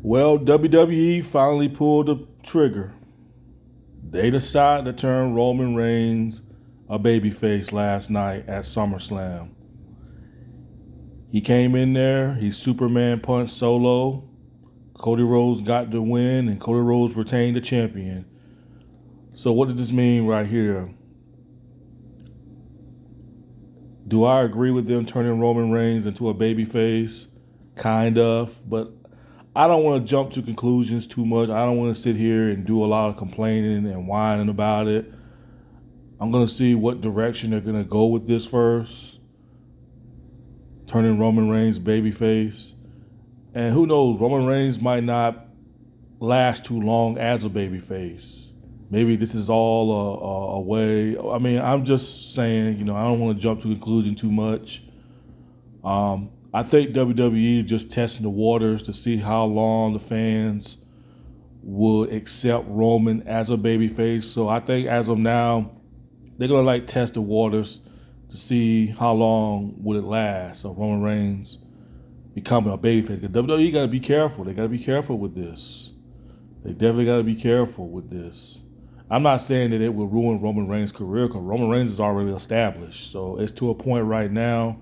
Well, WWE finally pulled the trigger. They decided to turn Roman Reigns a babyface last night at SummerSlam. He came in there, he Superman punched Solo. Cody Rhodes got the win, and Cody Rhodes retained the champion. So, what does this mean right here? Do I agree with them turning Roman Reigns into a babyface? Kind of, but I don't want to jump to conclusions too much. I don't want to sit here and do a lot of complaining and whining about it. I'm going to see what direction they're going to go with this first. Turning Roman Reigns babyface. And who knows, Roman Reigns might not last too long as a babyface. Maybe this is all a way. I mean, I'm just saying, I don't want to jump to conclusion too much. I think WWE is just testing the waters to see how long the fans would accept Roman as a babyface. So I think as of now, they're gonna test the waters to see how long would it last of Roman Reigns becoming a babyface. Because WWE got to be careful. They got to be careful with this. They definitely got to be careful with this. I'm not saying that it will ruin Roman Reigns' career because Roman Reigns is already established. So it's to a point right now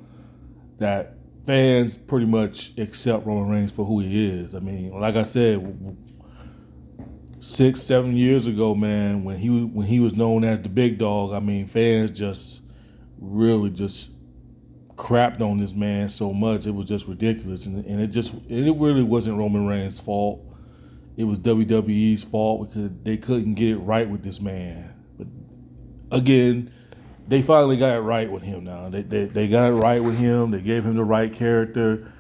that fans pretty much accept Roman Reigns for who he is. I mean, like I said, 6-7 years ago, man, when he was known as the big dog, I mean, fans just really just crapped on this man so much. It was just ridiculous. And it really wasn't Roman Reigns' fault. It was WWE's fault because they couldn't get it right with this man. But again, they finally got it right with him now. They got it right with him. They gave him the right character.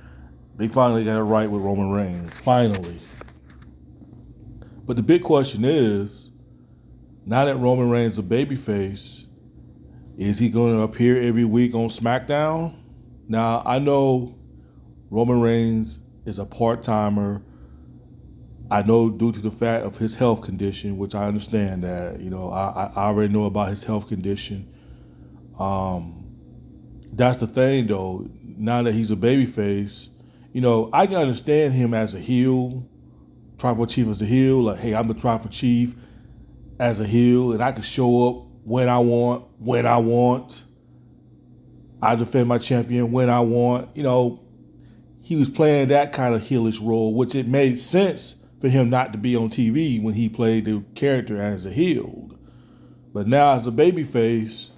They finally got it right with Roman Reigns. Finally. But the big question is, now that Roman Reigns is a babyface, is he going to appear every week on SmackDown? Now, I know Roman Reigns is a part-timer. I know due to the fact of his health condition, which I understand that, I already know about his health condition. That's the thing, though. Now that he's a babyface, I can understand him as a heel, tribal chief as a heel. Like, hey, I'm the tribal chief as a heel, and I can show up when I want. I defend my champion when I want. He was playing that kind of heelish role, which it made sense for him not to be on TV when he played the character as a heel. But now as a babyface,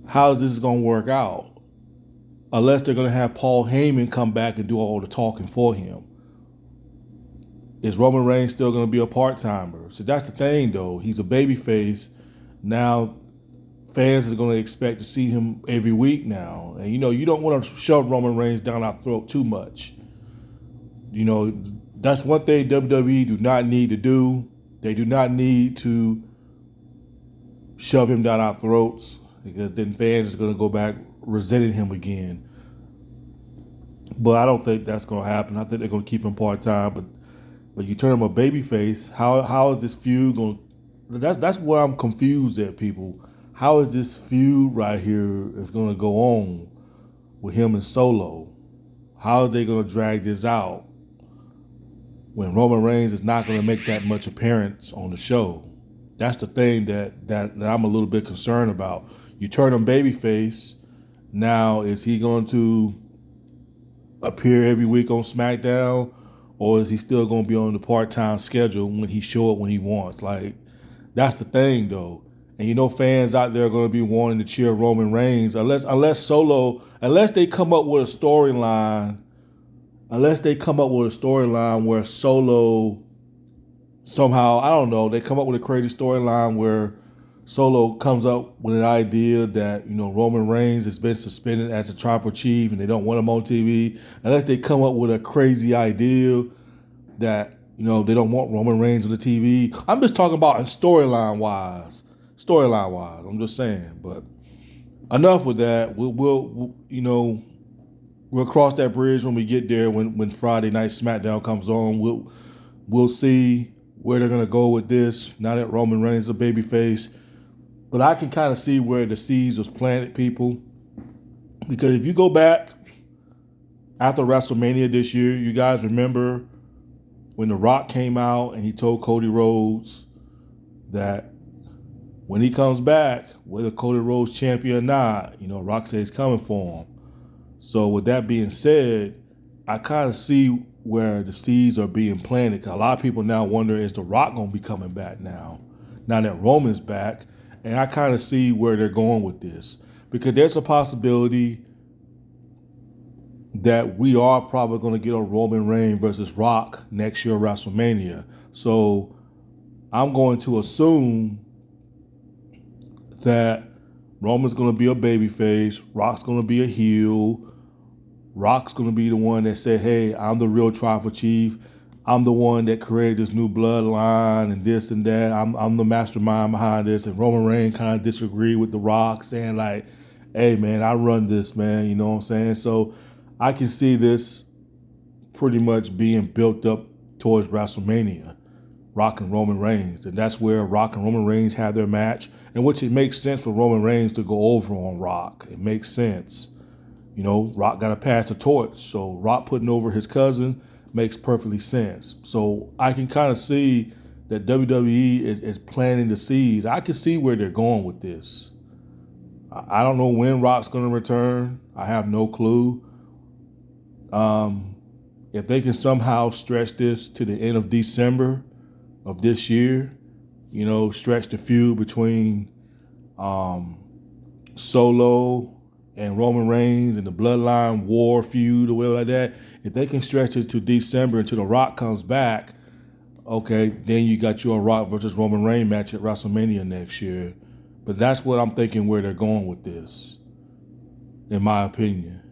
how is this going to work out? Unless they're going to have Paul Heyman come back and do all the talking for him. Is Roman Reigns still going to be a part-timer? So that's the thing, though. He's a babyface. Now, fans are going to expect to see him every week now. And, you don't want to shove Roman Reigns down our throat too much. That's one thing WWE do not need to do. They do not need to shove him down our throats because then fans are going to go back resenting him again. But I don't think that's going to happen. I think they're going to keep him part-time. But you turn him a babyface, how is this feud going to... That's where I'm confused at, people. How is this feud right here is going to go on with him and Solo? How are they going to drag this out when Roman Reigns is not going to make that much appearance on the show? That's the thing that I'm a little bit concerned about. You turn him babyface, now is he going to appear every week on SmackDown, or is he still going to be on the part-time schedule when he show up when he wants? That's the thing, though. And fans out there are going to be wanting to cheer Roman Reigns unless they come up with a storyline. Unless they come up with a storyline where Solo somehow, I don't know, they come up with a crazy storyline where Solo comes up with an idea that, Roman Reigns has been suspended as a tribal chief and they don't want him on TV. Unless they come up with a crazy idea that, they don't want Roman Reigns on the TV. I'm just talking about storyline wise. I'm just saying. But enough with that. We'll cross that bridge when we get there. When Friday Night SmackDown comes on, we'll see where they're gonna go with this. Now that Roman Reigns is a babyface, but I can kind of see where the seeds was planted, people. Because if you go back after WrestleMania this year, you guys remember when The Rock came out and he told Cody Rhodes that when he comes back, whether Cody Rhodes champion or not, Rock said he's coming for him. So with that being said, I kind of see where the seeds are being planted. Cause a lot of people now wonder, is The Rock going to be coming back now that Roman's back? And I kind of see where they're going with this. Because there's a possibility that we are probably going to get a Roman Reigns versus Rock next year at WrestleMania. So I'm going to assume that Roman's going to be a babyface, Rock's going to be a heel, Rock's going to be the one that said, hey, I'm the real tribal chief. I'm the one that created this new bloodline and this and that. I'm the mastermind behind this. And Roman Reigns kind of disagreed with The Rock, saying like, hey, man, I run this, man. You know what I'm saying? So I can see this pretty much being built up towards WrestleMania, Rock and Roman Reigns. And that's where Rock and Roman Reigns have their match, in which it makes sense for Roman Reigns to go over on Rock. It makes sense. Rock got to pass the torch. So Rock putting over his cousin makes perfectly sense. So I can kind of see that WWE is planting the seeds. I can see where they're going with this. I don't know when Rock's going to return. I have no clue. If they can somehow stretch this to the end of December of this year, stretch the feud between Solo and Roman Reigns and the Bloodline War feud or whatever like that, if they can stretch it to December until The Rock comes back, okay, then you got your Rock versus Roman Reigns match at WrestleMania next year. But that's what I'm thinking where they're going with this, in my opinion.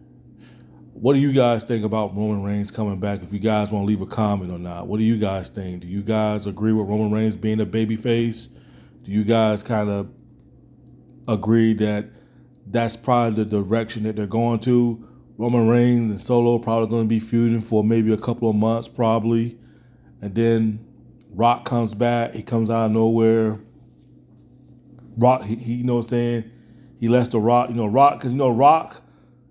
What do you guys think about Roman Reigns coming back? If you guys want to leave a comment or not, what do you guys think? Do you guys agree with Roman Reigns being a babyface? Do you guys kind of agree that that's probably the direction that they're going to? Roman Reigns and Solo probably going to be feuding for maybe a couple of months, probably. And then Rock comes back. He comes out of nowhere. Rock, he you know what I'm saying? He lets the Rock, Rock, because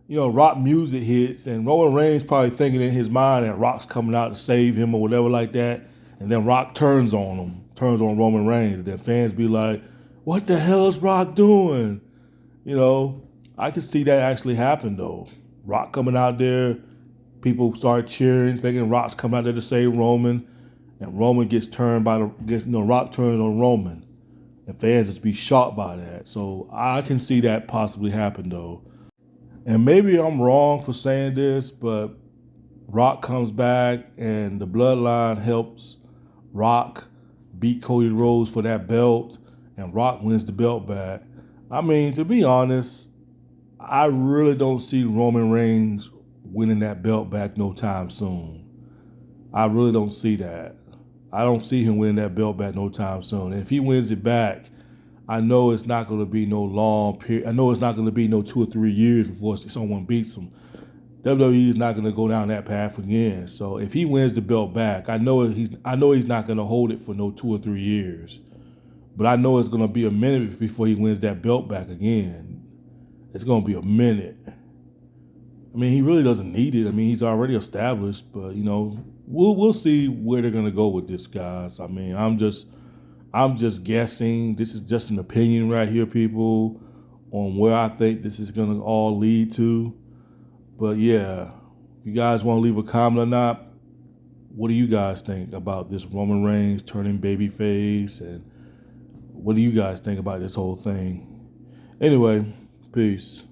Rock music hits, and Roman Reigns probably thinking in his mind that Rock's coming out to save him or whatever like that. And then Rock turns on Roman Reigns. And then fans be like, what the hell is Rock doing? I could see that actually happen though. Rock coming out there, people start cheering, thinking Rock's coming out there to save Roman, and Roman gets turned Rock turns on Roman, and fans just be shocked by that. So I can see that possibly happen though. And maybe I'm wrong for saying this, but Rock comes back and the Bloodline helps Rock beat Cody Rhodes for that belt, and Rock wins the belt back. I mean, to be honest, I really don't see Roman Reigns winning that belt back no time soon. I really don't see that. I don't see him winning that belt back no time soon. And if he wins it back, I know it's not going to be no long period. I know it's not going to be no 2 or 3 years before someone beats him. WWE is not going to go down that path again. So if he wins the belt back, I know he's not going to hold it for no 2 or 3 years. But I know it's going to be a minute before he wins that belt back again. It's going to be a minute. I mean, he really doesn't need it. I mean, he's already established. But we'll see where they're going to go with this, guys. I mean, I'm just guessing. This is just an opinion right here, people, on where I think this is going to all lead to. But yeah, if you guys want to leave a comment or not, what do you guys think about this Roman Reigns turning babyface? And what do you guys think about this whole thing? Anyway, peace.